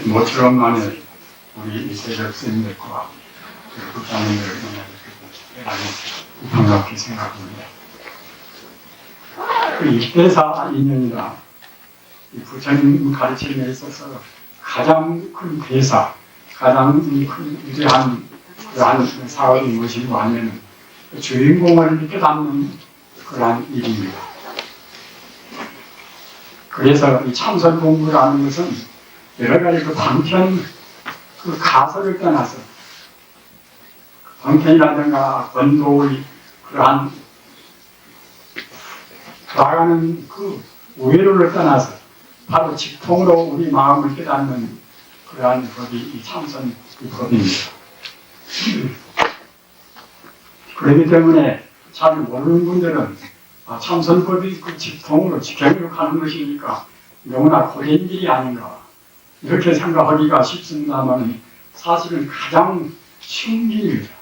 모처럼 만에 우리 세력 스님들과 국장님들 만나뵙고 반갑게 생각합니다. 그 입대사 인연이라 부처님 가르침에 있어서 가장 큰 대사, 가장 큰 위대한 그러한 사업이 무엇이고 하면 주인공을 깨닫는 그러한 일입니다. 그래서 이 참선 공부라는 것은 여러 가지 그 방편, 그 가설을 떠나서 방편이라든가 권도의 그러한 나아가는 그 우회로를 떠나서 바로 직통으로 우리 마음을 깨닫는 그러한 법이 이 참선 법입니다. 그렇기 때문에 잘 모르는 분들은 참선법이 그 직통으로 직행으로 가는 것이니까 너무나 고된 길이 아닌가 이렇게 생각하기가 쉽습니다만 사실은 가장 쉬운 길입니다.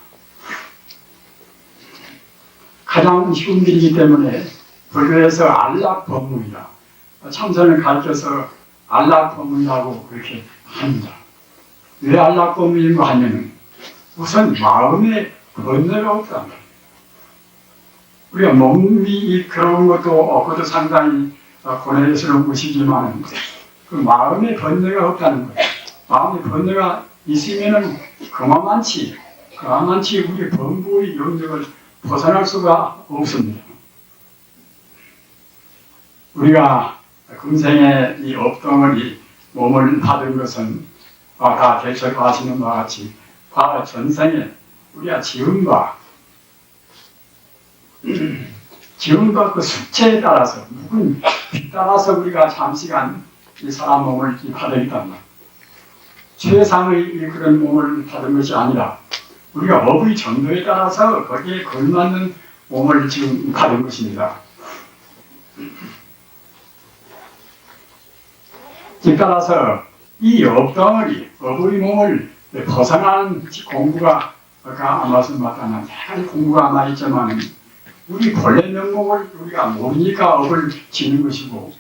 가장 쉬운 길이기 때문에 불교에서 안락법문이다. 참선을 가르쳐서 안락법문이라고 그렇게 합니다. 왜 안락법문인가 하면 우선 마음에 번뇌가 없단 말이에요. 우리가 몸이 그런 것도 그것도 상당히 고뇌스러운 것이지만 그 마음에 번뇌가 없다는 거예요. 마음에 번뇌가 있으면은 그만치 우리 범부의 영역을 벗어날 수가 없습니다. 우리가 금생에 이 업덩어리 몸을 받은 것은 다 대처 아시는 바와 같이 과거 전생에 우리가 지음과 그 숙체에 따라서 묵은 따라서 우리가 잠시간 이 사람 몸을 받으있단 말이에요. 최상의 그런 몸을 받은 것이 아니라 우리가 업의 정도에 따라서 거기에 걸맞는 몸을 지금 받은 것입니다. 즉 따라서 이 업덩어리, 업의 몸을 벗어나는 공부가 아까 말씀드렸다는 여러 가지 공부가 많있지만 우리 본래 면목을 우리가 모르니까 업을 지는 것이고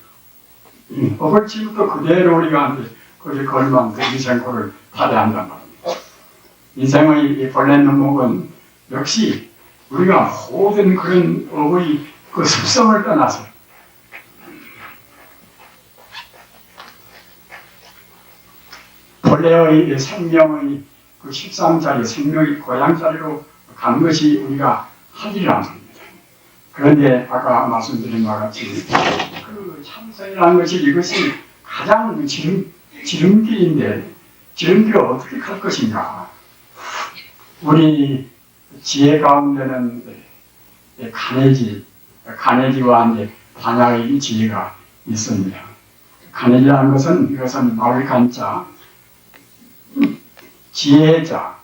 업을 지는 또 그대로 우리가 거기에 걸맞는 그 인생고를 받아야 한단 말입니다. 인생의 이 본래 면목은 역시 우리가 모든 그런 업의 그 습성을 떠나서 본래의 생명의 그 13자리, 생명의 고향자리로 가는 것이 우리가 할 일이란 말입니다. 그런데 아까 말씀드린 바와 같이 그 참선이라는 것이 이것이 가장 지름길인데 지름길을 어떻게 갈 것인가. 우리 지혜 가운데는 가내지와 반야의 지혜가 있습니다. 가내지라는 것은 이것은 마을 간자 지혜자,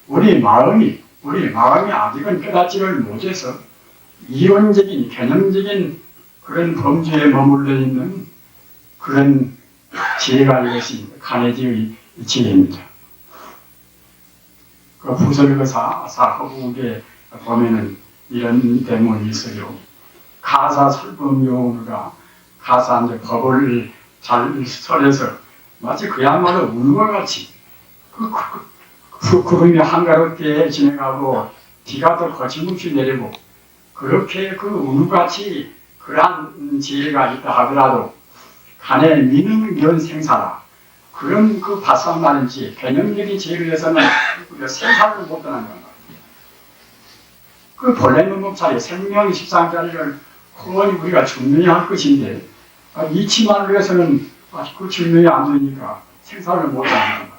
우리 마음이 아직은 깨닫지를 못해서 이론적인, 개념적인 그런 범주에 머물러 있는 그런 지혜가 이것이 가내지의 지혜입니다. 그 부설거사 허국에 보면은 이런 대문이 있어요. 가사 설법용어가 가사 법을 잘 설해서 마치 그야말로 운과 같이 구름이 한가롭게 진행하고 비가 더 거침없이 내리고 그렇게 그 운같이 그러한 지혜가 있다 하더라도 간에 미능면 생사라 그런 그 바싹 지혜, 개념적인 지혜를 위해서는 우리가 생사를 못 떠난단 말이에요. 그 본래 면목자리, 생명의 13자리를 훤히 우리가 증명해야 할 것인데 이치만을 위해서는 그 증명이 안 되니까 생사를 못 하는 겁니다.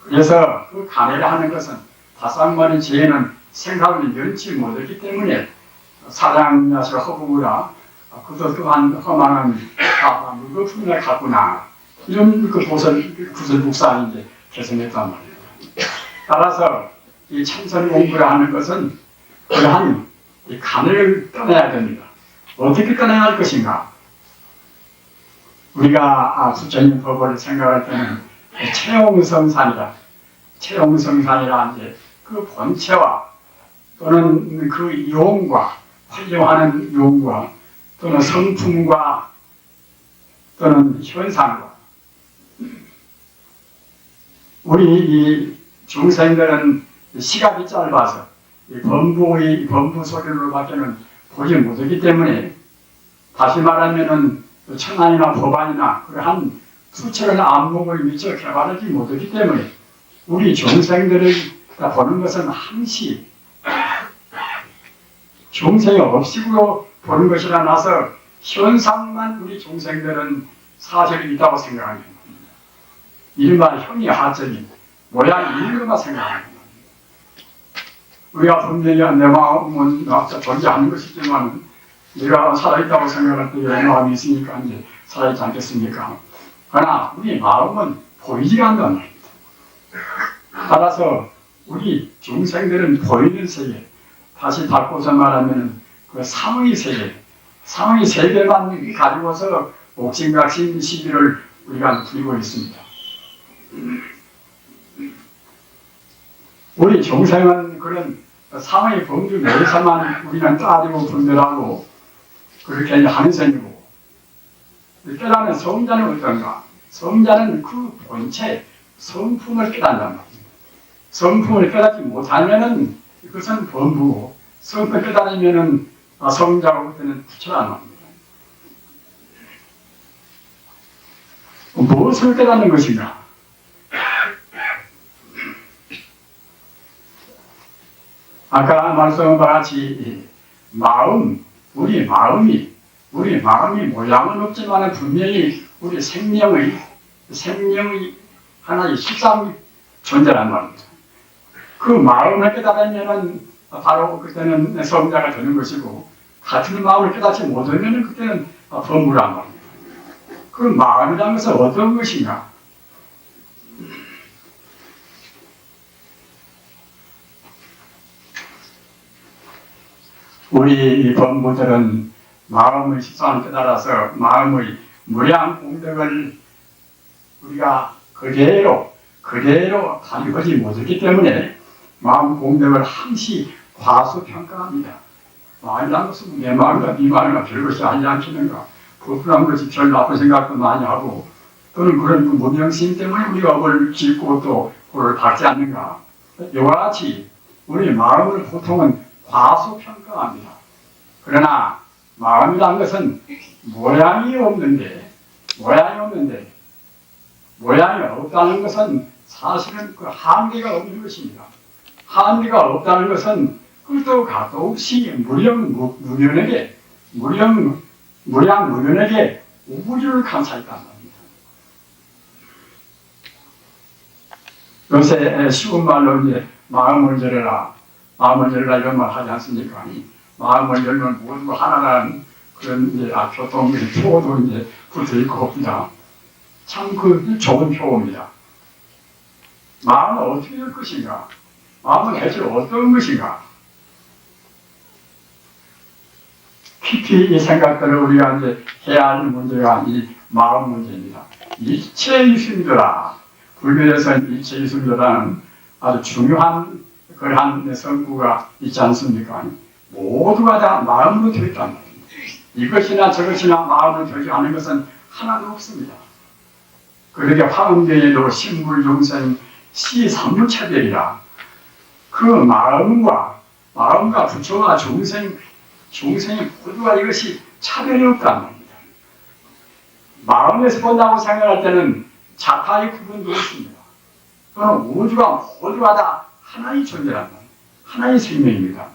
그래서 그 간해를 하는 것은 바싹마른 지혜는 생사를 면치 못했기 때문에 사랑야서 허부구라 그도 또한 허망한 무거품을 갖구나 이런 그 구설북사 이제 개선했단 말이에요. 따라서 이 참선 공부를 하는 것은 그러한 이 간을 떠나야 됩니다. 어떻게 떠나야 할 것인가? 우리가 부처님 법을 생각할 때는 체용성산이라 이제 그 본체와 또는 그 용과 활용하는 용과 또는 성품과 또는 현상과 우리 이 중생들은 시각이 짧아서 이 범부 소리로밖에는 보지 못하기 때문에 다시 말하면은 천안이나 법안이나 그러한 수채를 안목을 미처 개발하지 못하기 때문에 우리 중생들을 보는 것은 항시 중생이 없이고 보는 것이라서 현상만 우리 중생들은 사실이 있다고 생각합니다. 이른바 형이하적인 모양 이름만 생각합니다. 우리가 분명히 내 마음은 존재하는 것이지만 내가 살아있다고 생각할 때 내 마음이 있으니까 이제 살아있지 않겠습니까? 그러나 우리 마음은 보이지 않는단 말입니다. 따라서 우리 중생들은 보이는 세계, 다시 바꿔서 말하면 그 상의 세계만 가지고서 옥신각신 시비를 우리가 부리고 있습니다. 우리 중생은 그런 상의 범주 내에서만 우리는 따지고 분별하고 그렇게 하는 셈이고, 깨닫는 성자는 어떤가? 성자는 그 본체, 성품을 깨닫는단 말입니다. 성품을 깨닫지 못하면은 그것은 범부고, 성품을 깨달으면은 성자고 그때는 부처란 말입니다. 무엇을 깨닫는 것인가? 아까 말씀한 바와 같이 우리 마음이 모양은 없지만 분명히 우리 생명의 하나의 실상 존재란 말입니다. 그 마음을 깨달으면 바로 그때는 성자가 되는 것이고, 같은 마음을 깨닫지 못하면 그때는 범부란 말입니다. 그 마음이라는 것은 어떤 것인가? 우리 범부들은 마음의 실상을 깨달아서 마음의 무량 공덕을 우리가 그대로 가져오지 못했기 때문에 마음 공덕을 항시 과소평가합니다. 마음이라는 것은 내 마음과 네 마음과 별것이 아니지 않겠는가? 불필요한 것이 별 나쁜 생각도 많이 하고, 또는 그런 무명심 때문에 우리가 업을 짓고 또 그걸 받지 않는가? 이와 같이 우리 마음을 보통은 과소평가합니다. 그러나 마음이라는 것은 모양이 없다는 것은 사실은 그 한계가 없는 것입니다. 한계가 없다는 것은 끝도 gat도 없이 무량무변하게 우주를 감싸있단 말입니다. 요새 쉬운 말로 이제 마음을 열어라 이런 말 하지 않습니까? 마음을 열면 모두 하나라는 그런 이제 교통의 표도 이제 붙어 있고 합니다. 참 그 좋은 표입니다. 마음은 어떻게 될 것인가? 마음은 대체 어떤 것인가? 깊이 이 생각들을 우리가 이제 해야 하는 문제가 이 마음 문제입니다. 일체이심도라. 불교에서는 일체이심도라는 아주 중요한 그러한 성구가 있지 않습니까? 모두가 다 마음으로 되어 있단 말입니다. 이것이나 저것이나 마음으로 되지 않은 것은 하나도 없습니다. 그러게 화엄경에도 식물용생 시삼무차별이라, 그 마음과 부처와 중생이 모두가 이것이 차별이 없단 말입니다. 마음에서 본다고 생각할 때는 자타의 구분도 없습니다. 또는 우주가 모두가 다 하나의 존재란 말입니다. 하나의 생명입니다.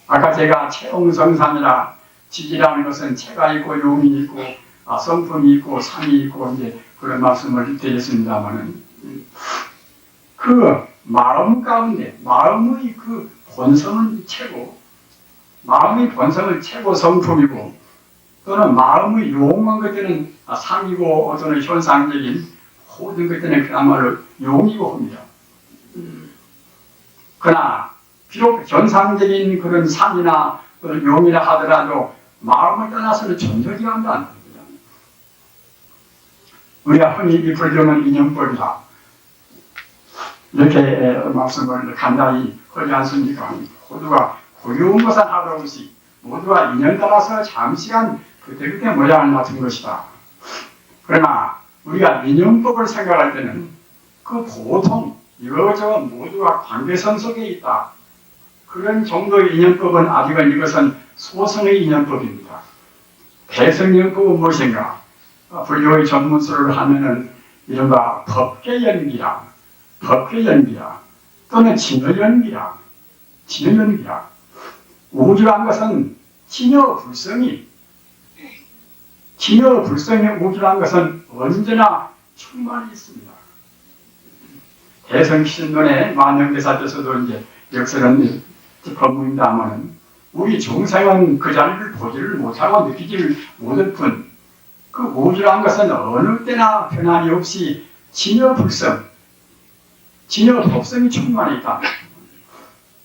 아까 제가 체옹성삼이라, 지지라는 것은 체가 있고 용이 있고 성품이 있고 상이 있고 이제 그런 말씀을 드렸습니다만은, 그 마음 가운데 마음의 그 본성은 최고, 마음의 본성은 최고 성품이고, 또는 마음의 용한 것들은 상이고 또는 현상적인 모든 것들은 그야말로 용이고 합니다. 그러나 비록 현상적인 그런 상이나 또는 용이라 하더라도 마음을 떠나서는 존재가 한다는 겁니다. 우리가 흔히 불교는 인연법이다 이렇게 말씀을 간단히 하지 않습니까? 모두가 고유한 것은 하나도 없이 모두가 인연 따라서 잠시간 그때그때 모양을 맡은 것이다. 그러나 우리가 인연법을 생각할 때는 그 보통 이거저거 모두가 관계선 속에 있다. 그런 정도의 인연법은 아직은 이것은 소성의 인연법입니다. 대성인연법은 무엇인가? 불교의 전문서를 하면은 이른바 법계연기라, 법계연기라, 또는 진여연기라, 진여연기라. 우주란 것은 진여불성이, 진여불성의 우주란 것은 언제나 충만히 있습니다. 대성신론의 만영대사께서도 이제 역설은 법문입니다마는 우리 중생은 그 자리를 보지를 못하고 느끼지를 못할 뿐, 그 우주란 것은 어느 때나 변함이 없이 진여불성, 진여법성이 충만히 있다.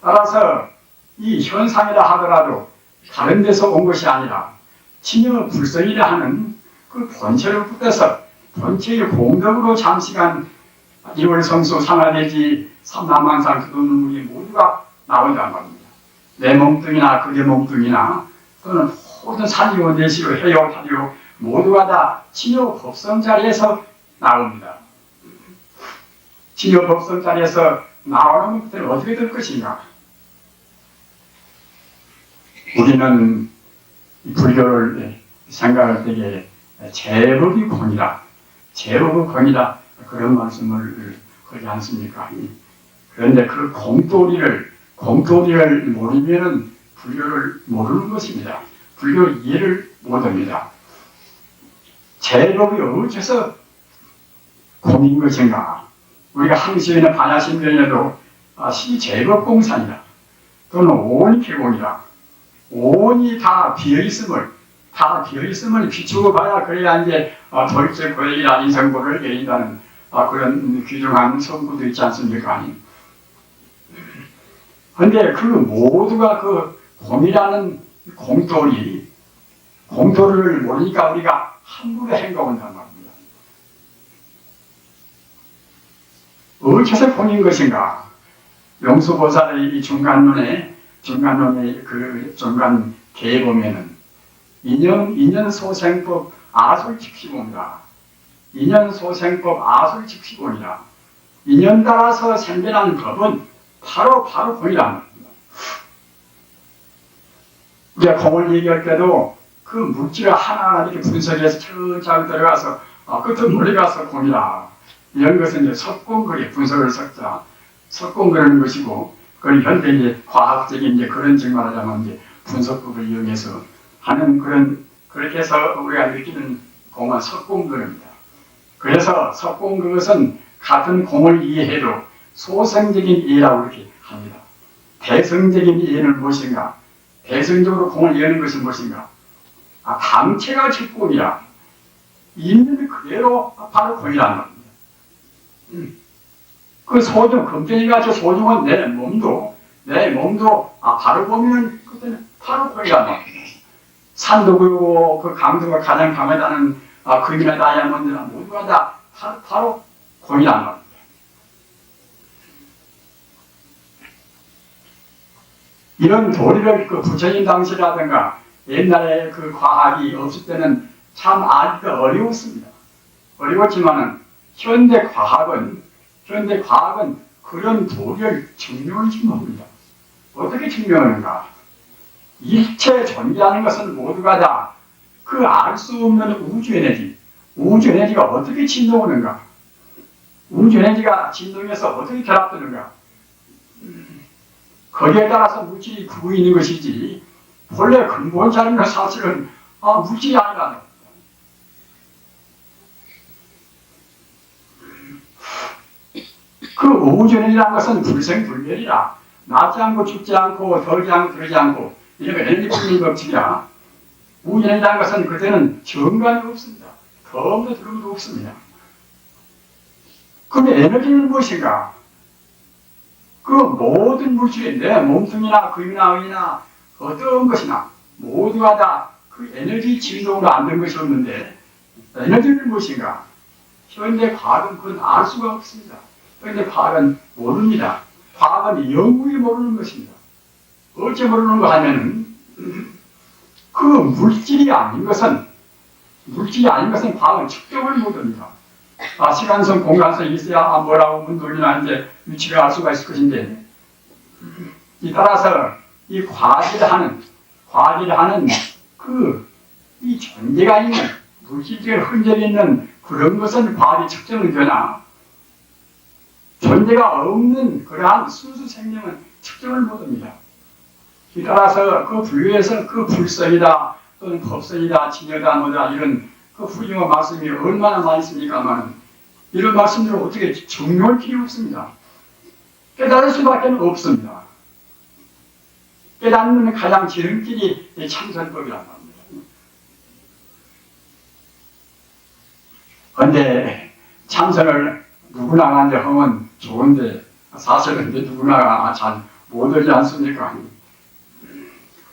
따라서 이 현상이라 하더라도 다른 데서 온 것이 아니라 진여불성이라 하는 그 본체로부터서 본체의 공덕으로 잠시간 이월성수 상하대지 삼남만상 두둔물이 모두가 나온단 말입니다. 내 몸뚱이나 그게 몸뚱이나 또는 모든 산이요 내시요 해요 타리요 모두가 다 진여법성 자리에서 나옵니다. 진여법성 자리에서 나오는 것들은 어떻게 될 것인가? 우리는 불교를 생각할 때에 제법이 공이다, 제법이 공이다 그런 말씀을 하지 않습니까? 그런데 그 공도리를 모르면은 불교를 모르는 것입니다. 불교 이해를 못합니다. 제법이 어째서 공인 것인가? 우리가 항시에는 반야신변에도 시제법공산이다 또는 오온개공이다. 오온이 다 비어있음을 비추고 봐야 그래야 이제 도입적 고액이나 인성고를 내린다는 그런 귀중한 성구도 있지 않습니까? 그런데 그 모두가 그 공이라는 공도를 모르니까 우리가 함부로 행동한단 말입니다. 어째서 공인 것인가? 용수보살의 이 중간론의 그 중간계에 보면은 인연소생법 아솔직시본이다. 인연소생법 아솔직시본이다. 인연 따라서 생겨난 법은 바로 공이란 말입니다. 우리가 공을 얘기할 때도 그 물질을 하나하나 이렇게 분석해서 천천히 들어가서 끝은 몰려가서 공이다. 이런 것은 이제 석공거리 분석을 섞자. 석공거리는 것이고, 그건 현대 이제 과학적인 이제 그런 정말하자면 이제 분석법을 이용해서 하는 그렇게 해서 우리가 느끼는 공은 석공거리입니다. 그래서 석공 그것은 같은 공을 이해해도 소성적인 이해라고 이렇게 합니다. 대성적인 이해는 무엇인가? 대성적으로 공을 이해하는 것은 무엇인가? 당체가 직공이라 있는 그대로 바로 공이란 말입니다. 그 소중, 금전이가 소중한 내 몸도 바로 보면 그때는 바로 공이란 말입니다. 산도 그렇고 그 강도가 가장 강하다는 금이나 다이아몬드나 모두가 다 바로 공이란 말입니다. 이런 도리를 그 부처님 당시라든가 옛날에 그 과학이 없을 때는 참 알기가 어려웠습니다. 어려웠지만은 현대 과학은 그런 도리를 증명하지 못합니다. 어떻게 증명하는가? 일체 존재하는 것은 모두가 다 그 알 수 없는 우주 에너지가 어떻게 진동하는가? 우주 에너지가 진동해서 어떻게 결합되는가? 거기에 따라서 물질이 구고 있는 것이지 본래 근본적인 사실은 물질이 아니라는 겁니다. 그 우주에너지라는 것은 불생불멸이라 낮지 않고 춥지 않고 덜지 않고 그러지 않고 이런 거 에너지 분리 법칙이라 우주에너지라는 것은 그때는 정관이 없습니다. 덤도 드럼도 없습니다. 그럼 에너지는 무엇인가? 그 모든 물질이 내 몸뚱이나 금이나 의나 어떤 것이나 모두가 다 그 에너지 진동으로 안 된 것이 없는데 에너지는 무엇인가? 현대 과학은 그건 알 수가 없습니다. 현대 과학은 모릅니다. 과학은 영구히 모르는 것입니다. 어째 모르는 거 하면은 그 물질이 아닌 것은 과학은 측정을 못합니다. 시간성, 공간성이 있어야 뭐라고 운동이나 이제 위치를 알 수가 있을 것인데, 따라서 이 과학이라 하는 이 존재가 있는 물질적인 흔적이 있는 그런 것은 과학이 측정이 되나, 존재가 없는 그러한 순수 생명은 측정을 못합니다. 따라서 그 분류에서 그 불성이다 또는 법성이다, 진여다, 뭐다 이런 그 훌륭한 말씀이 얼마나 많이 있습니까만, 이런 말씀들을 어떻게 정리할 필요 없습니다. 깨달을 수밖에 없습니다. 깨닫는 가장 지름길이 참선법이란 말입니다. 그런데 참선을 누구나 이제 하면 좋은데, 사실은 이제 누구나 잘 못하지 않습니까?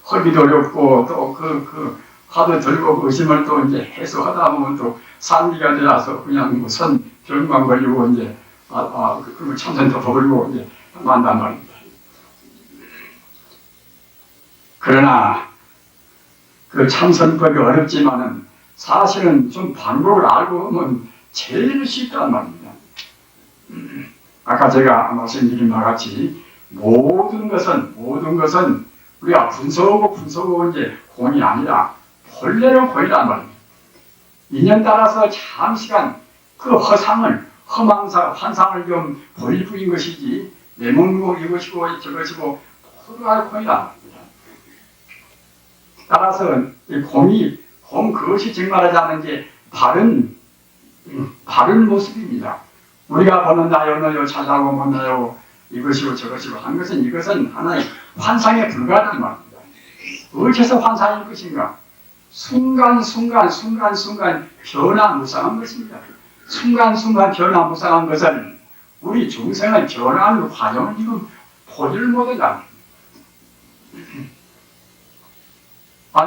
하기도 어렵고, 또 하도 들고 의심을 또 이제 해소하다 보면 또 산리가 되어서 그냥 뭐 병만 걸리고 이제, 그리고 참선도 버리고 이제 만단 말입니다. 그러나, 그 참선법이 어렵지만은 사실은 좀 방법을 알고 하면 제일 쉽단 말입니다. 아까 제가 말씀드린 바와 같이 모든 것은 우리가 분석하고 이제 공이 아니라 본래는 공이란 말입니다. 인연 따라서 장시간 그 환상을 좀 보일 뿐인 것이지, 내 몸이고 이것이고 저것이고 모두가 공이란 말입니다. 따라서 이 공 그것이 정말하자는 게 바른 모습입니다. 우리가 보는 나요, 너요, 잘나고 못나요, 이것이고 저것이고 한 것은 이것은 하나의 환상에 불과하단 말입니다. 어째서 환상일 것인가? 순간순간 변화무쌍한 것입니다. 순간순간 변화무쌍한 것은 우리 중생의 변화하는 과정을 지금 보지를 못한다.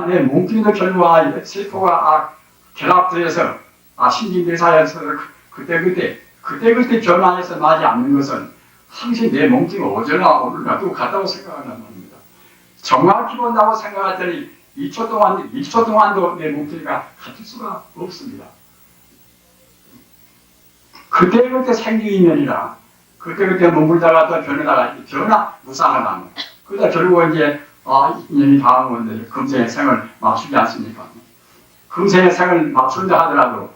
내 몸뚱이도 결과 세포가 결합되어서 신진대사에서 그때 변화해서 나지 않는 것은 항상 내 몸뚱이가 오저나 오르나도 같다고 생각한단 말입니다. 정확히 본다고 생각했더니 2초 동안도 내 몸뚱이가 같을 수가 없습니다. 그때 생기인연이라 그때 머물다가 또 변화무쌍하다. 그러다 결국 이제 인연이 닿은 건데 금생의 생을 맞추지 않습니까? 금생의 생을 맞춘다 하더라도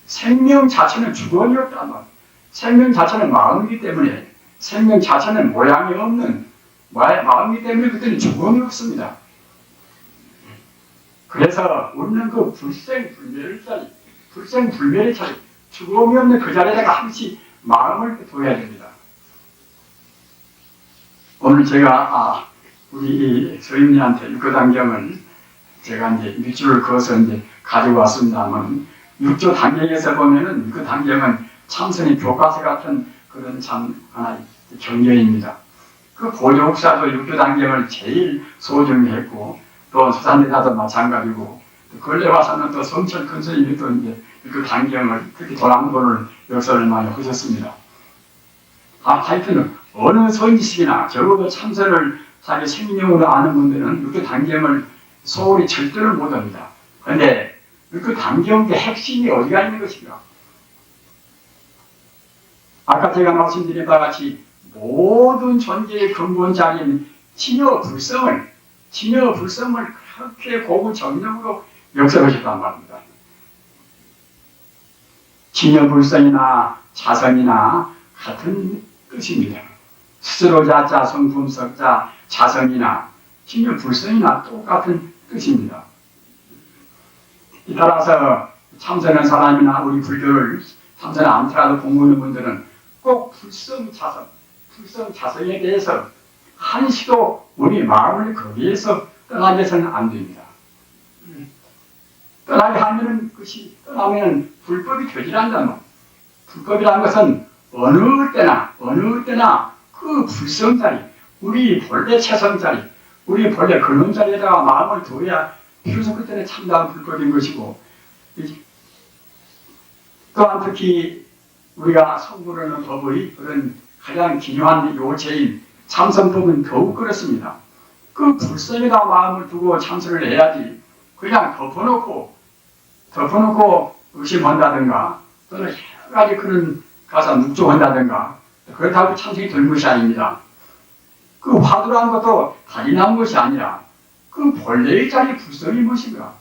생명 자체는 주권이 없단 말이에요. 생명 자체는 마음이기 때문에, 생명 자체는 모양이 없는 마음이기 때문에 그때는 주권이 없습니다. 그래서 우리는 그 불생불멸의 자리, 죽음이 없는 그 자리에다가 항시 마음을 둬야 됩니다. 오늘 제가 우리 서임리한테 육교단경을 제가 이제 밑줄을 그어서 이제 가지고 왔습니다만, 육조 단경에서 보면은 그 단경은 참선의 교과서 같은 그런 참 하나의 경전입니다. 그 고조국사도 육조 단경을 제일 소중히 했고, 또 수산대사도 마찬가지고, 근래 와서는 또 성철 큰 스님이 또 이제 그 단경을 특히 도남도를 역사를 많이 하셨습니다. 하여튼 어느 선지식이나 적어도 참선을 자기 생명으로 아는 분들은 육조 단경을 소홀히 절대로 못합니다. 그런데 그 단경의 핵심이 어디가 있는 것인가? 아까 제가 말씀드린 바와 같이 모든 존재의 근본자인 진여불성을 그렇게 고구정령으로 역설하셨단 말입니다. 진여불성이나 자성이나 같은 뜻입니다. 스스로 자자, 성품석자, 자성이나 진여불성이나 똑같은 뜻입니다. 따라서 참선한 사람이나 우리 불교를 참선 않더라도 공부하는 분들은 꼭 불성자성에 대해서 한시도 우리 마음을 거기에서 떠나게서는 안 됩니다. 떠나면 불법이 되지란다는 말. 불법이라는 것은 어느 때나 그 불성자리, 우리 본래 체성자리, 우리 본래 근원자리에다가 마음을 둬야 비로소 그때는 참다운 불법인 것이고, 또한 특히 우리가 성불하는 법의 그런 가장 기묘한 요체인 참선법은 더욱 그렇습니다. 그 그 불성에다 마음을 두고 참선을 해야지. 그냥 덮어놓고 의심한다든가 또는 여러 가지 그런 가서 묵종한다든가 그렇다고 참선이 되는 것이 아닙니다. 그 화두라는 것도 달이 나온 것이 아니라 그 본래의 자리 불성이 무엇인가.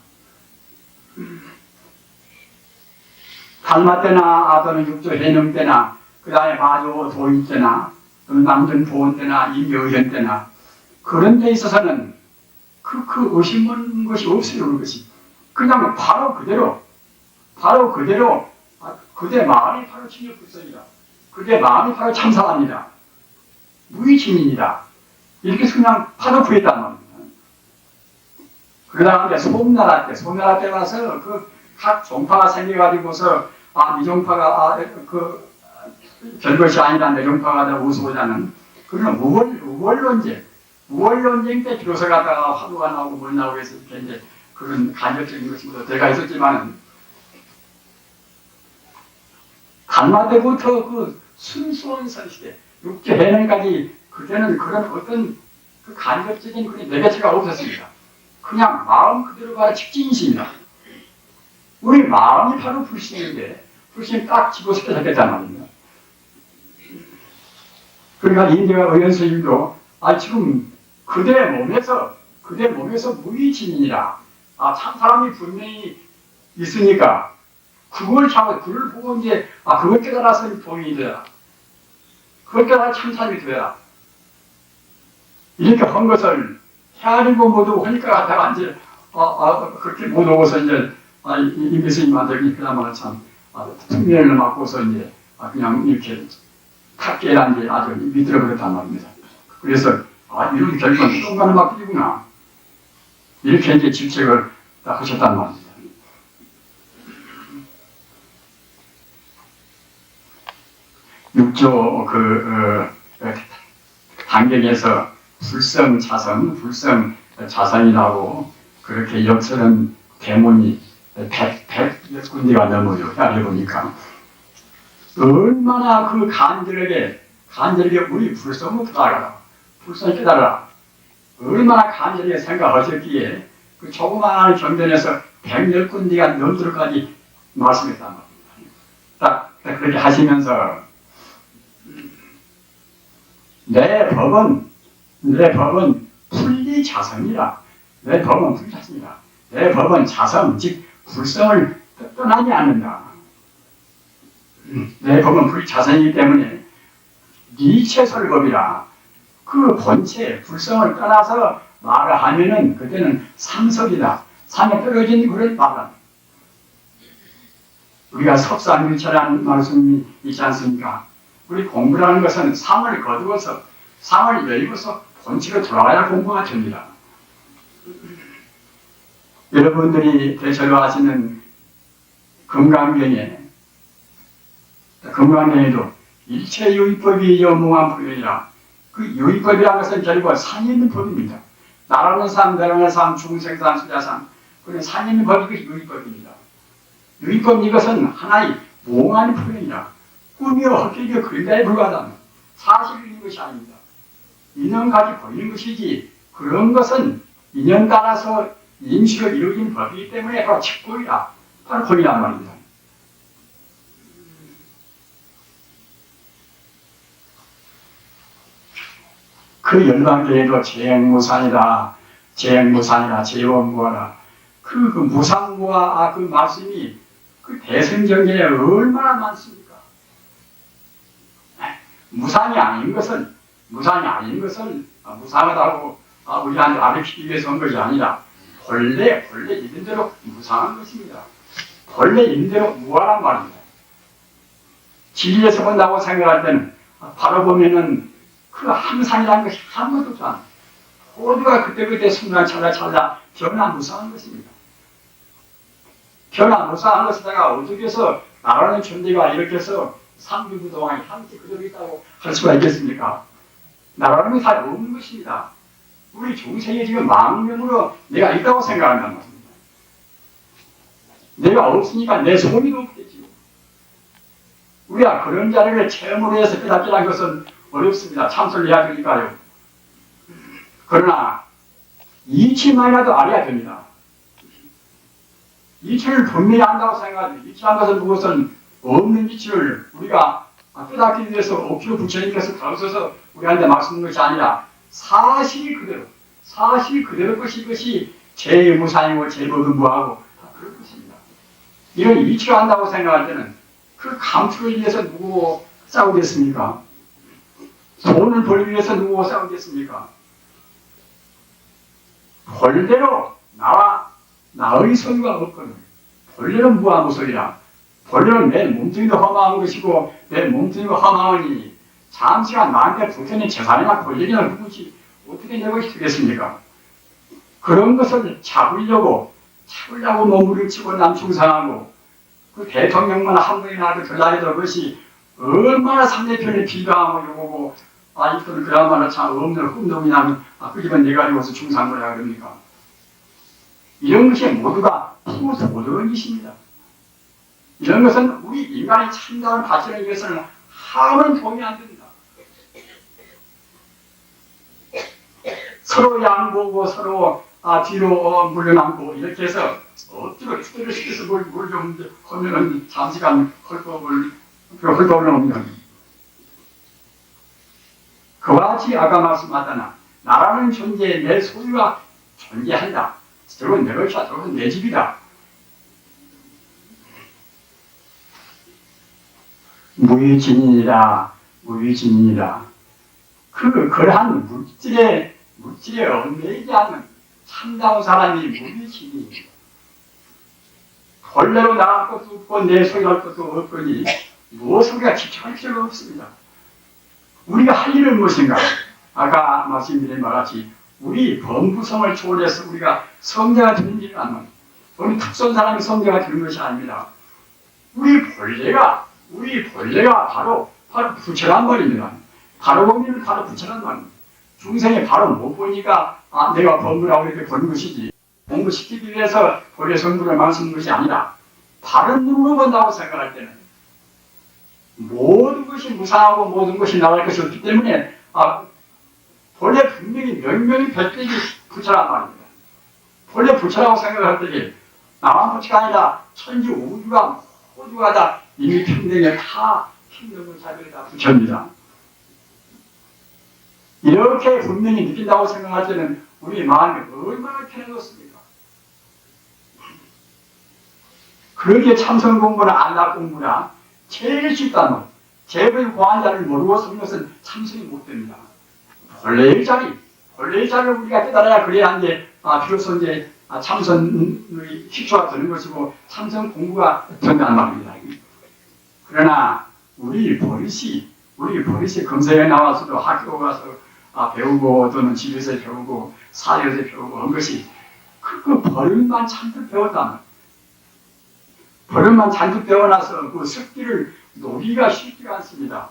달마 때나 또는 육조 해능 때나 그 다음에 마조 도인 때나 또는 남전 보원 때나 임여현 때나 그런 데 있어서는 그 의심하는 것이 없어요. 그런 것이 그냥 바로 그대로 그대 마음이 바로 진여불성이다. 그대 마음이 바로 참사랍니다. 무의진입니다. 이렇게 그냥 바로 구했단 말입니다. 그 다음에 송나라 때 와서 그 각 종파가 생겨가지고서 이 종파가 별것이 아니라 내 종파가 더 우수하자는 그런 우월론쟁 때 비로소 갖다가 화두가 나오고 뭘 나오고 해서 이제 그런 간접적인 것이 들어가 있었지만은 간마 때부터 그 순수한 선시대 육조 해능까지 그때는 그런 어떤 그 간접적인 그런 내배체가 없었습니다. 그냥 마음 그대로 바로 직진이십니다. 우리 마음이 바로 불신인데 불신 딱 집어서 잡혔단 말입니다. 그러니까 인제가 의원스님도 지금 그대 몸에서 무의진이라 참 사람이 분명히 있으니까 그걸 보고 이제 그걸 깨달아서 도인이 되라. 그걸 깨달아 참 사람이 되라. 이렇게 한 것을 헤아리고 모두 하니까 갖다가 이제 그렇게 못 오고서 이제 임비스님한테 그나마 참 특명을 맡고서 이제 그냥 이렇게 탁 깨란 게 아주 믿들어 버렸단 말입니다. 그래서 이런 결과는 똥간을 맡기구나 이렇게 이제 질책을 딱 하셨단 말입니다. 육조 단경에서 불성 자성이라고 그렇게 역설은 대문이 100몇 군데가 넘어요. 알아보니까 얼마나 그 간절하게 우리 불성을 깨달아라. 불성 깨달아라. 얼마나 간절하게 생각하셨기에 그 조그마한 경전에서 100몇 군데가 넘도록까지 말씀했단 말입니다. 딱 그렇게 하시면서 내 법은 풀리자성이라. 내 법은 자성, 즉 불성을 떠나지 않는다. 내 법은 불자성이기 때문에 니체설법이라. 그 본체, 불성을 떠나서 말을 하면은 그때는 삼석이다. 산에 떨어진 그런 말은. 우리가 석사밀체라는 말씀이 있지 않습니까? 우리 공부라는 것은 상을 거두어서 상을 열고서 본체로 돌아가야 공부가 됩니다. 여러분들이 대체로 하시는 건강경에도 일체 유의법이 영무한 법이라. 그 유의법이라는 것은 결국 산이 있는 법입니다. 나라는 상, 대라는 상, 중생상, 수자상, 그런 산이 있는 법이 유의법입니다. 유의법 이것은 하나의 몽환의 표현이라. 꿈이여 헛개이여 그림자에 불과하다. 사실인 것이 아닙니다. 인연까지 보이는 것이지 그런 것은 인연 따라서 임시로 이루어진 법이기 때문에 바로 직보이라. 바로 본이란 말입니다. 그 열반계에도 재행무산이다, 재원무하라. 그 무상무와 그 말씀이 그 대승경전에 얼마나 많습니까? 무상이 아닌 것은 무상하다고 우리한테 가르치기 위해서 한 것이 아니라 본래 있는 대로 무상한 것입니다. 본래 있는 대로 무하란 말입니다. 진리에서 본다고 생각할 때는 바로 보면은 그 항상이라는 것이 아무것도 없지 않아요. 모두가 그때그때 순간 찰나 변화무상한 것입니다. 변화무상한 것에다가 어떻게 해서 나라는 존재가 이렇게 해서 상주부동안에 함께 그대로 있다고 할 수가 있겠습니까? 나라는 다 없는 것입니다. 우리 중생이 지금 망명으로 내가 있다고 생각한다는 것입니다. 내가 없으니까 내 소리도 없겠지요. 우리가 그런 자리를 체험으로 해서 깨닫기라는 것은 어렵습니다. 참선을 해야 되니까요. 그러나 이치만이라도 알아야 됩니다. 이치를 분명히 안다고 생각하죠. 이치한 것은 무엇은 없는 이치를 우리가 깨닫기 위해서 옥주 부처님께서 가르쳐서 우리한테 말씀하는 것이 아니라 사실이 그대로 것이 제무상이고 제법은무하고 다 그런 것입니다. 이런 이치를 안다고 생각할 때는 그 감추를 위해서 누구 싸우겠습니까? 돈을 벌기 위해서 누구 싸우겠습니까? 본래로 나의 소유가 없거든. 본래는 무아무 소리라. 본래는 내 몸뚱이도 허망한 것이고 내 몸뚱이가 허망하니 잠시간 나한테 부처님 재산이나 권력이나 누구지 어떻게 내 것이 되겠습니까? 그런 것을 잡으려고 몸부림을 치고 남충상하고 그 대통령만 한 분이라도 전락해도 그것이 얼마나 상대편에 비방하고 이러고 이거는 그야말로 참 없는 흠동이나면 그 집은 내가 이것을 충상을 해야 됩니까? 이런 것이 모두가 피고서 모르는 것입니다. 이런 것은 우리 인간의 참다운 발전을 위해서는 아무런 도움이 안 됩니다. 서로 양보고 서로 뒤로 물러남고 이렇게 해서 억지로 투대를 시켜서 뭘 좀 하면은 잠시간 헐법을 없는 그와 같이 아까 말씀하잖아. 나라는 존재에 내 소유가 존재한다. 저건 내 것이다. 저건 내 집이다. 무위진이라. 그러한 물질에 얽매이지 않는 참다운 사람이 무위진이에요. 본래로 나갈 것도 없고 내 소유할 것도 없거니 무엇을 우리가 지켜할 필요가 없습니다. 우리가 할 일은 무엇인가? 아까 말씀드린 바와 같이 우리 범구성을 초월해서 우리가 성자가 되는 일은 아니면 어느 특수한 사람이 성자가 되는 것이 아닙니다. 우리 본래가 바로 부처란 말입니다. 바로 보면 바로 부처란 말입니다. 중생이 바로 못 보니까 내가 범부라고 이렇게 보는 것이지 공부시키기 위해서 본래 성부를 말씀하는 것이 아니라 바른 눈으로 본다고 생각할 때는 모든 것이 무상하고 모든 것이 나갈 것이 없기 때문에 본래 분명히 명명히 별빛이 부처란 말입니다. 본래 부처라고 생각할 때에 나만 부처가 아니라 천지 우주가 모두가 다 이미 평등에 다 평등을 자들이 다 부처입니다. 이렇게 분명히 느낀다고 생각할 때는 우리 마음이 얼마나 편해졌습니까? 그렇게 참선 공부나 안락 공부나 제일 쉽다는 제불 고한자를 모르고 서는 것은 참선이 못 됩니다. 본래의 자리를 우리가 깨달아야 그래야 이제 비로소 이제 참선의 기초가 되는 것이고 참선 공부가 된다는 말입니다. 그러나 우리 버릇이 금세에 나와서도 학교 가서 배우고 또는 집에서 배우고 사회에서 배우고 한 것이 그 버릇만 잔뜩 배웠다면 버릇만 잔뜩 배워놔서 그 습기를 놓기가 쉽지가 않습니다.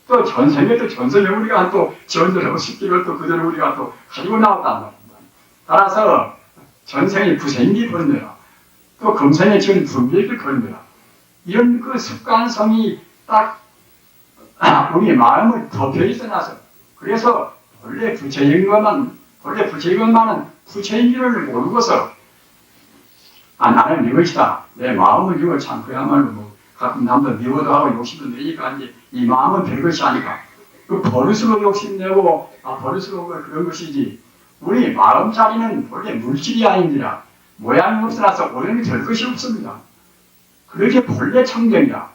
또 전생에 우리가 또 지원들하고 습기를 또 그대로 우리가 또 가지고 나왔단 말입니다. 따라서 전생에 부생기 번뇌라 또 금생에 지은 분별을 번뇌라 이런 그 습관성이 딱 우리 마음을 덮여 있어놔서 그래서 본래 부처인 것만은 부처인 줄을 모르고서 나는 이것이다. 내 마음은 이거 참 그야말로 가끔 남들 미워도 하고 욕심도 내니까 이제 이 마음은 별것이 아니까 그 버릇으로 욕심내고 버릇으로 그런 것이지 우리 마음자리는 원래 물질이 아닌지라 모양이 없어서 오염이 될 것이 없습니다. 그렇게 본래 청정이다.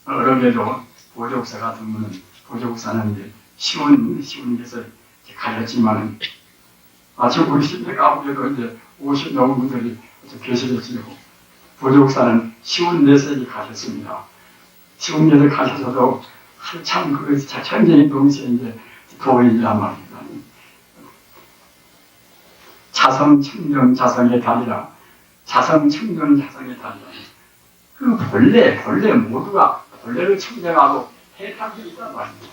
어렵게도 보조국사 같은 분은 보조국사는 이제 쉬운 데서 가졌지만은 지금 우리 시대 가보게도 이제 50 넘은 분들이 계시겠지요. 보조국사는 쉬운 데서 가셨습니다. 쉬운 데서 가셔서도 한참 그 천재인 동시에 이제 도인이란 말입니다. 자성청정 자성의 달이라. 자성청정 자성의 달이라. 그 본래 모두가 본래를 청정하고 해탈이 있단 말입니다.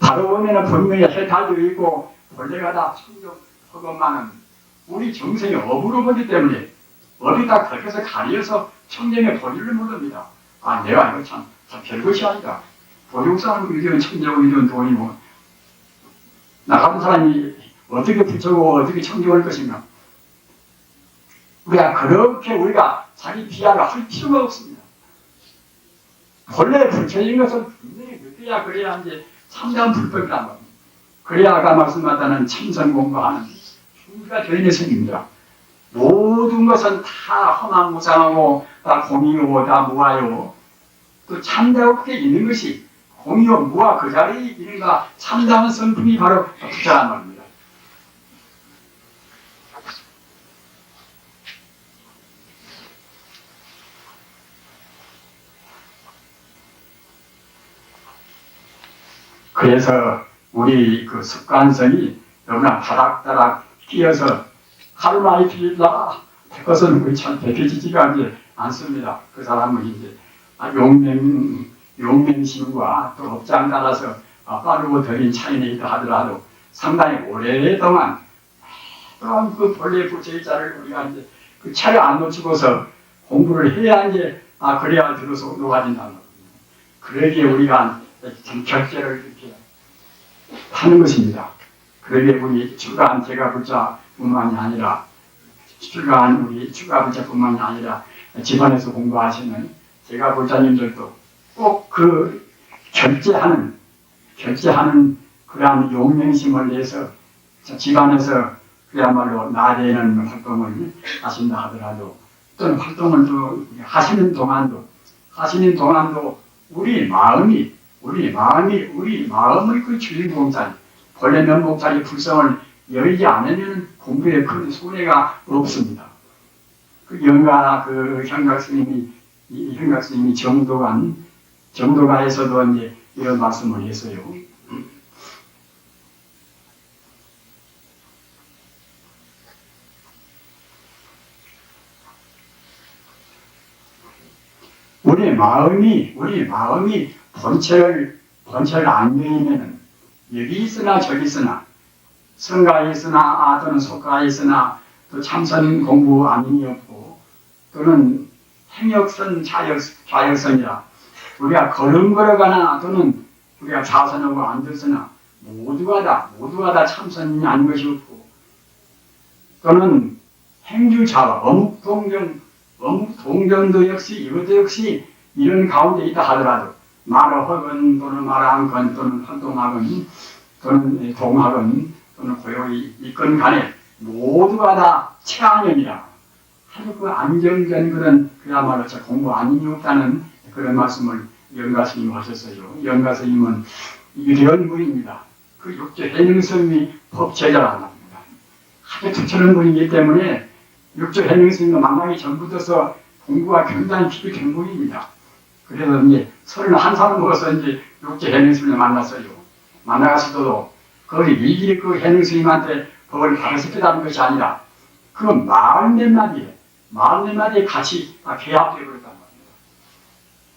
바로 보면은 분명히 해탈도 있고 본래가 다 청정하건만은 우리 정생이 업으로 보기 때문에 업이 다 겉에서 가려서 청정의 본질을 모릅니다. 내가 이거 참 별것이 아니다. 보육사는 이런 청정을 이런 돈이 뭐 나가는 사람이 어떻게 부처고 어떻게 청정할 것인가. 우리가 자기 비하를 할 필요가 없습니다. 본래 부처인 것은 분명히 느껴야 그래야 이제 참담 불법이란 말입니다. 그래야 아까 말씀하다는 참선 공부하는 준비가 되는 것입니다. 모든 것은 다 허망무상하고 다 공이고 다 무아요. 또 참다롭게 있는 것이 공이요 무아 그 자리에 있는가 참다운 성품이 바로 부처란 말입니다. 그래서 우리 그 습관성이 너무나 다닥다닥 끼어서 하루나 이틀 될 것은 우리 참 대표지지가 않습니다. 그 사람은 이제 용맹심과 또 업장 따라서 빠르고 더딘 차이는 있다 하더라도 상당히 오랫동안 그 본래 부처의 자를 우리가 이제 그 차를 안 놓치고서 공부를 해야 이제 그래야 들어서 녹아진다는 겁니다. 그러기에 우리가 참 결제를 이렇게 하는 것입니다. 그러기에 우리 출가한 제가불자뿐만이 아니라 출가한 우리 출가불자뿐만이 아니라 집안에서 공부하시는 제가불자님들도 꼭 그 결제하는 그러한 용맹심을 내서 집안에서 그야말로 나대는 활동을 하신다 하더라도 또는 활동을 또 하시는 동안도 우리 마음의 그 주인공자리 본래 면목자리 불성을 열지 않으면 공부에 큰 손해가 없습니다. 그 영가 그 현각스님이 정도가에서도 이제 이런 말씀을 했어요. 우리 마음이 본체를 안 여이면은 여기 있으나 저기 있으나 성가에 있으나 또는 속가에 있으나 또 참선 공부 아님이 없고 또는 행역선 좌역선이라 우리가 걸음걸어가나 또는 우리가 좌선하고 앉았으나 모두가 다 참선이 아닌 것이 없고 또는 행주좌와 어묵 동정도 역시 이것도 역시 이런 가운데 있다 하더라도 말하건 또는 말하건 또는 활동하건 또는 동하건 또는 고요히 있건 간에 모두가 다 최안연이라 아주 그 안정된 그야말로 공부 아님이 없다는 그런 말씀을 영가스님 하셨어요. 영가스님은 이런 분입니다. 그 육조 해능스님이 법제자라는 겁니다. 아주 특별한 분이기 때문에 육조 해능스님과 만나기 전부터서 공부가 굉장히 필요한 분입니다. 그래서 이제 31살을 먹어서 이제 육조 해능스님을 만났어요. 만나가서도 거의 일일이 그 해능스님한테 법을 가르치겠다는 것이 아니라 그 말 몇 마디에 같이 개합되어 버렸단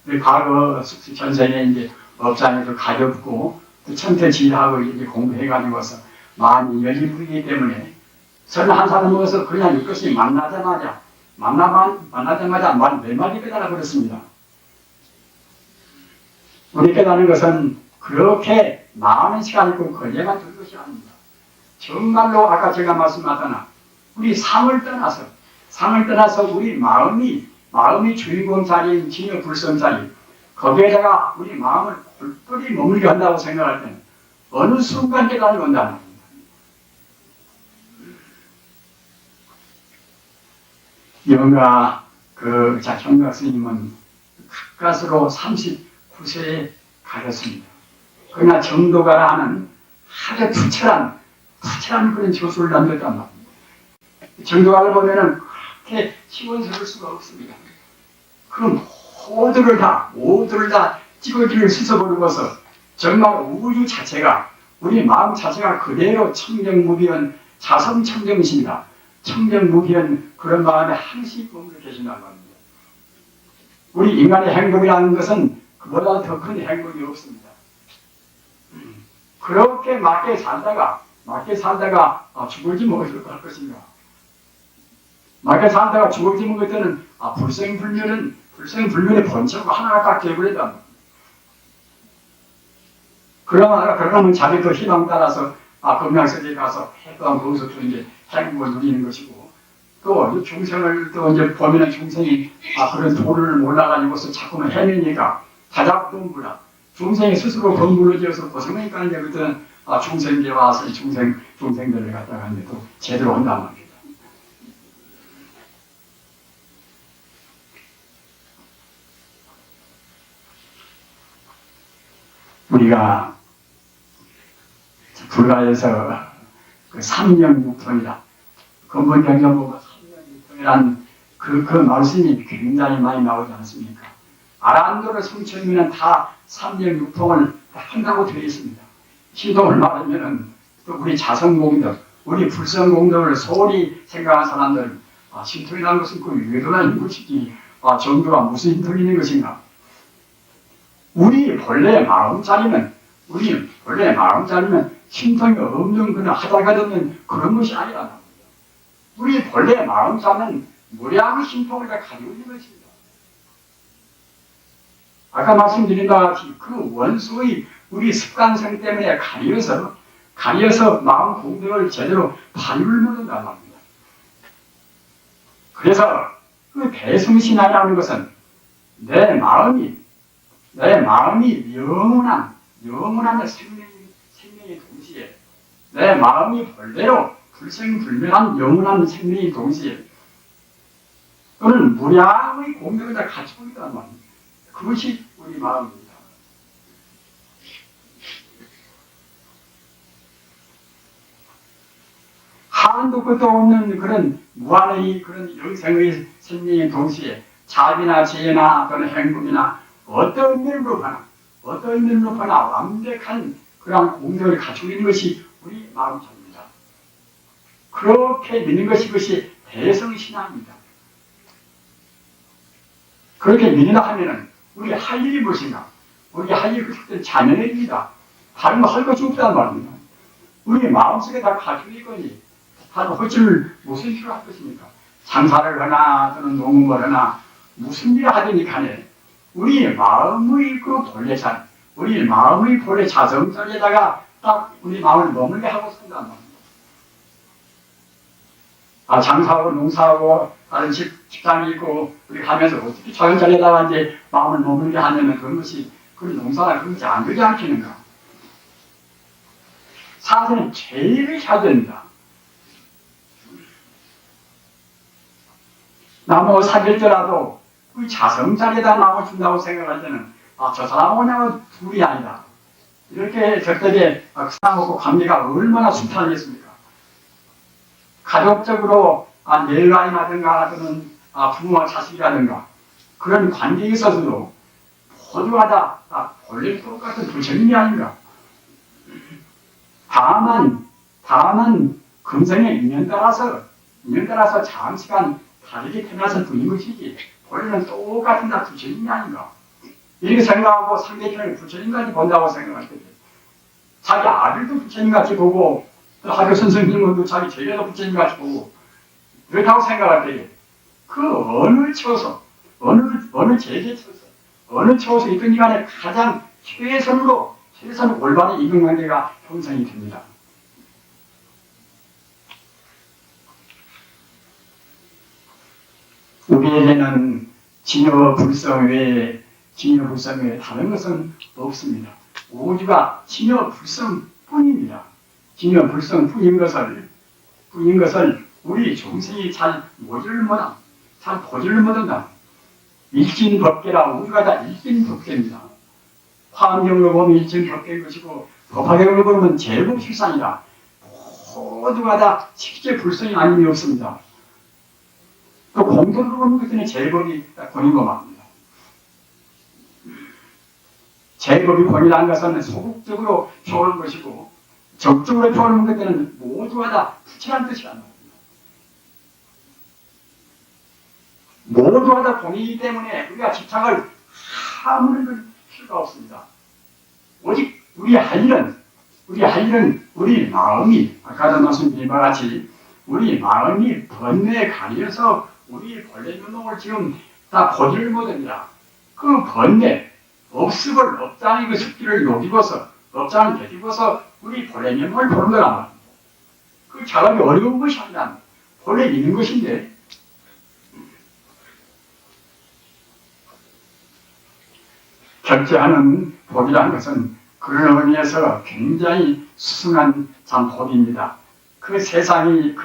말입니다. 과거 전생에 이제 업장에도 가볍고 또 천태지휘하고 이제 공부해가지고서 마음이 열린 분이기 때문에 31살을 먹어서 그냥 이것이 만나자마자 말 몇 마디 깨달아 버렸습니다. 우리 깨닫는 것은 그렇게 많은 시간이 있고 걸려만 들 것이 아닙니다. 정말로 아까 제가 말씀하잖아. 우리 상을 떠나서 우리 마음이 주인공 자리인 진여 불성 자리 거기에다가 우리 마음을 골똘히 머물게 한다고 생각할 때는 어느 순간 깨달음이 온다는 겁니다. 영가 정각 스님은 가까스로 39세에 가렸습니다. 그러나 정도가라 하는 아주 투철한 그런 교수를 남겼단 말입니다. 정도가를 보면은 그렇게 시원스러울 수가 없습니다. 그럼 모두를 다 찌꺼기를 씻어버리고서 정말 우주 자체가 우리 마음 자체가 그대로 청정무비한 자성청정이십니다. 청정무비한 그런 마음에 항시 머물러 계신단 말입니다. 우리 인간의 행복이라는 것은 그보다 더 큰 행복이 없습니다. 그렇게 맞게 살다가 죽을지 먹을 것인가. 맞게 살다가 죽을지 먹을 때는 불생불멸은 불생불멸의 본체고 하나가 딱 되어버린다. 그러면 자기도 희망 따라서 금양석에 가서 또한 거기서 또 이제 행복을 누리는 것이고, 또 중생을 또 이제 보면은 중생이 그런 도를 몰라가지고서 자꾸만 헤매니까 다잡동부라 중생이 스스로 건물을 지어서 고생하니까 이제 그때는 중생계 와서 중생들을 갖다가 이제 또 제대로 온단 말입니다. 우리가 불가에서 그 삼명육통이다. 근본경전 보고 삼명육통이란 그 말씀이 굉장히 많이 나오지 않습니까? 아란도를 성취하면 다 삼명육통을 한다고 되어 있습니다. 신통을 말하면은 또 우리 자성공덕, 우리 불성공덕을 소홀히 생각하는 사람들, 신통이라는 것은 그 외도나 것이지, 정도가 무슨 신통이 있는 것인가? 우리 본래 마음자리는 신통이 없는 그런 하다가 듣는 그런 것이 아니라 우리 본래 마음자는 무량의 신통을 다 가지고 있는 것입니다. 아까 말씀드린 바와 같이 그 원수의 우리 습관성 때문에 가려서 마음 공덕을 제대로 발휘를 못한단 말입니다. 그래서 그 대승신앙이라는 것은 내 마음이 영원한 생명의 동시에 내 마음이 본래로 불생불멸한 영원한 생명의 동시에 또는 무량의 공덕을 다 갖추고 있단 말입니다. 그것이 우리 마음입니다. 한도 끝도 없는 그런 무한의 그런 영생의 생명의 동시에 자비나 지혜나 또는 행복이나 어떤 면으로 보나 완벽한 그런 공덕을 갖추고 있는 것이 우리 마음입니다. 그렇게 믿는 것이 그것이 대성신앙입니다. 그렇게 믿는다 하면은 우리 할 일이 무엇인가? 우리 할 일이 그때 자연의 일이다. 다른 거 할 것이 없단 말입니다. 우리 마음속에 다 가지고 있거니 다른 헛줄 무슨 일을 할 것입니까? 장사를 하나 또는 농업을 하나 무슨 일을 하든지 간에 우리 마음의 그 본래산, 우리 마음의 본래 자성전에다가 딱 우리 마음을 머물게 하고 산단 말입니다. 장사하고 농사하고 다른 직장이 있고 우리 가면서 어떻게 자연전에다가 이제 마음을 머물게 하냐면 그 농사나 그런 것이 안 되지 않겠는가? 사실은 제일 해야 됩니다. 나무 사귈더라도 그 자성자리에다 마음을 준다고 생각할 때는 저 사람하고 둘이 아니다. 이렇게 절대에 그 사람하고 관계가 얼마나 순탄하겠습니까? 가족적으로 내가이라든가 또는 부모와 자식이라든가 그런 관계에 있어서도 모두가 다 본래 똑같은 부처님이 아닌가. 다만 금생의 인연 따라서 장시간 다르게 태어나서 뿐인 것이지 본래는 똑같은 다 부처님이 아닌가. 이렇게 생각하고 상대편을 부처님같이 본다고 생각할 때 자기 아들도 부처님같이 보고 또 학교 선생님도 자기 제자도 부처님같이 보고 그렇다고 생각할 때 그 어느 처소 어느 제재 처소 어느 처소에 있든지 간에 가장 최선 올바른 인간관계가 형성이 됩니다. 우리에게는 진여 불성 외에 다른 것은 없습니다. 우주가 진여 불성뿐입니다. 진여 불성뿐인 것을 우리 중생이 잘 보지를 못한다. 일진법계라 우주가 다 일진법계입니다. 화엄경으로 보면 일진법계인 것이고 법화경으로 보면 제법실상이다. 모두가 다 실제 불성이 아님이 없습니다. 또 공도로 보는 것은 제법이 본인 것만입니다. 제법이 본이라는 것은 소극적으로 표하는 것이고 적극적으로 표하는 것들은 모두가 다 부처란 뜻이란 말입니다. 모두가 다 본이기 때문에 우리가 집착을 하는 필요가 없습니다. 오직 우리 할 일은 우리 마음이 아까도 말씀드린 바와 같이 우리 마음이 번뇌에 가려서 우리 본래 면목을 지금 다 보지를 못합니다. 그 번뇌, 업습을 업장의 그 습기를 녹이고서 업장을 되짚어서 우리 본래 면목을 보는 거란 말입니다. 그 작업이 어려운 것이 아니라 본래 있는 것인데 결제하는 법이라는 것은 그런 의미에서 굉장히 수승한 참 법입니다. 그 세상이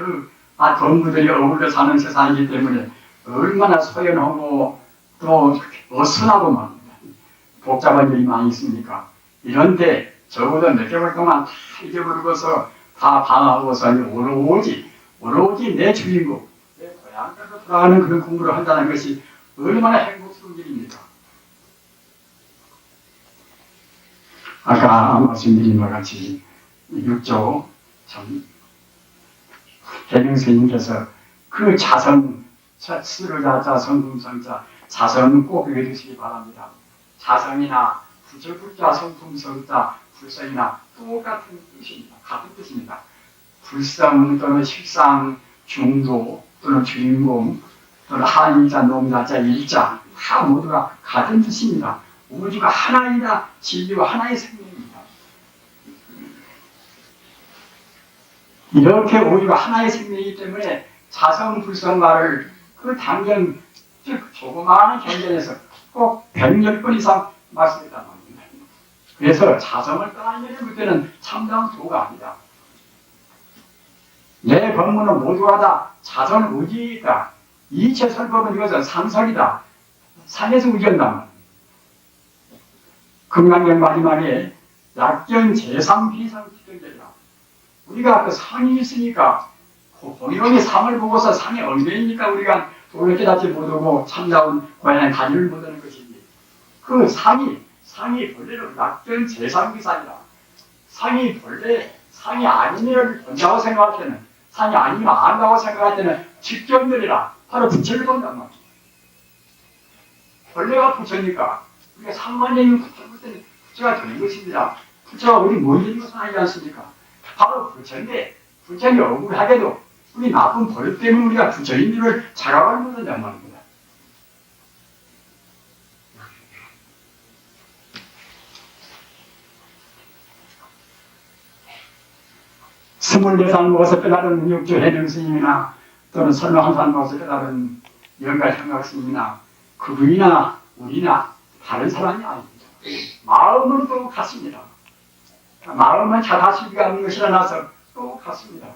건물들이 어울려 사는 세상이기 때문에 얼마나 소연하고 또 어순하고 말입니다. 복잡한 일이 많이 있습니까? 이런데 적어도 몇 개월 동안 다 잊어버리고서 다 방하고서 오로지 내 주인공, 내 고향까지 돌아가는 그런 공부를 한다는 것이 얼마나 행복스러운 일입니까? 아까 말씀드린 것 같이 6조 해명 스님께서 그 자선, 스르자자, 성품성자, 자선은 꼭 외우시기 바랍니다. 자성이나 부처불자, 성품성자, 불성이나 똑같은 뜻입니다. 같은 뜻입니다. 불성 또는 식상, 중도 또는 주인공 또는 한자, 농자자, 일자 다 모두가 같은 뜻입니다. 우주가 하나이다. 진리와 하나의 생명입니다. 이렇게 우주가 하나의 생명이기 때문에 자성, 불성 말을 그 당연, 즉 조그마한 경전에서 꼭 100여 이상 말씀했단 말입니다. 그래서 자성을 따르는 그때는 참다운 도가 아니다. 내 법문은 모두가 다 자성 의지이다. 이체 설법은 이것은 상설이다. 산에서 의지한단 말입니다. 금강경 마지막에 약견 재상 비상 기견이라 우리가 그 상이 있으니까 공룡이 상을 보고서 상이 얼마입니까 우리가 도를 깨닫지 못하고 참다운 고향에 가지를 못하는 것이지. 그 상이 본래로 약견 재상 비상이라 상이 본래 상이 아니면 본다고 생각할 때는 상이 아니면 안다고 생각할 때는 직견들이라 바로 부처를 본단 말이야. 본래가 부처니까 우리가 상만형이 부처가 되는 것입니다. 부처가 우리 모이는 것은 아니지 않습니까? 바로 부처인데 부처이 억울하게도 우리 나쁜 버릇 때문에 우리가 부처인 줄을 자각을 못한단 말입니다. 스물네 살 먹어서 깨달은 육조 해명 스님이나 또는 설마 살 먹어서 깨달은 영가 형각 스님이나 그분이나 우리나 다른 사람이 아닙니다. 마음은 똑같습니다. 마음은 자다시비가 없는 것이라 나서 똑같습니다.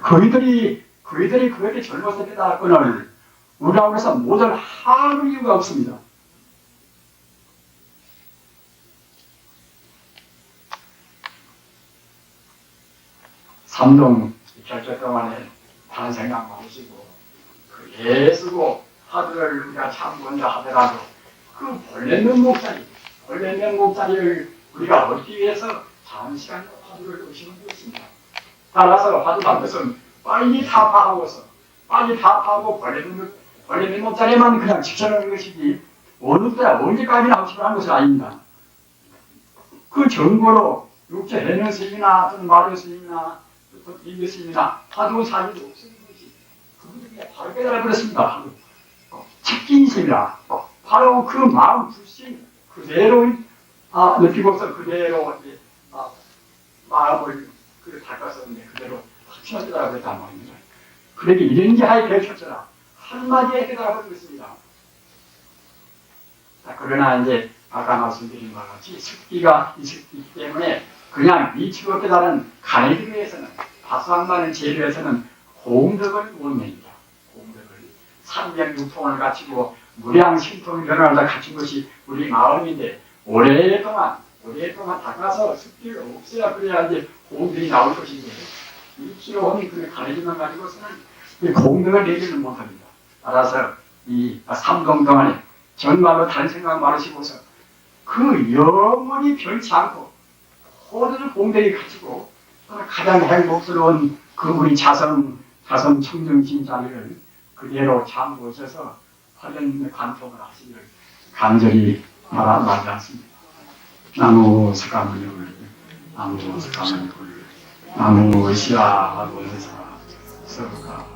그이들이 그렇게 젊어서 깨달았거늘 우리라고 해서 모든 할 이유가 없습니다. 삼동 결절 동안에 다른 생각 많으시고 애쓰고 화두를 우리가 참고한다 하더라도 그 본래 면목자리를 우리가 얻기 위해서 장시간 화두를 의심을 했습니다. 따라서 화두한 것은 빨리 타파하고 본래 면목자리만 그냥 지켜내는 것이지 어느 때나 언제까지나 하는 것은 아닙니다. 그 정보로 육체 해는 스님이나 또는 마루 스님이나 또 인교 스님이나 화두 사실이 없으니 그분들이 바로 깨달아버렸습니다. 책임심이라 바로 그 마음 불신 그대로 느끼고서 그대로 마음을 닦아서 그대로 확신을 깨달아버렸단 말입니다. 그러게 이런지 하에 배우셨잖아. 한마디에 깨달아버렸습니다. 그러나 이제 아까 말씀드린 바와 같이 습기가 있기 때문에 그냥 미치고 깨달은 가내기에서는 바수항만의 제도에서는 공덕을 못 냅니다. 공덕을 306통을 갖추고 무량신통을 변화를 다 갖춘 것이 우리 마음인데 오랫동안 닦아서 습기를 없애야 그래야 이제 공덕이 나올 것인데 미치고 그 가내기만 가지고서는 공덕을 내지는 못합니다. 따라서 이 3동 동안에 정말로 다른 생각 말으시고서 그 영원히 변치 않고 모든 공덕이 가지고 가장 행복스러운 그 우리 자성 청정신 자리를 그대로 참고셔서 하는 관통을 하시기를 간절히 말하지 않습니다. 나무 스가문을 나무 스가문을 나무 시아하고 해서 서가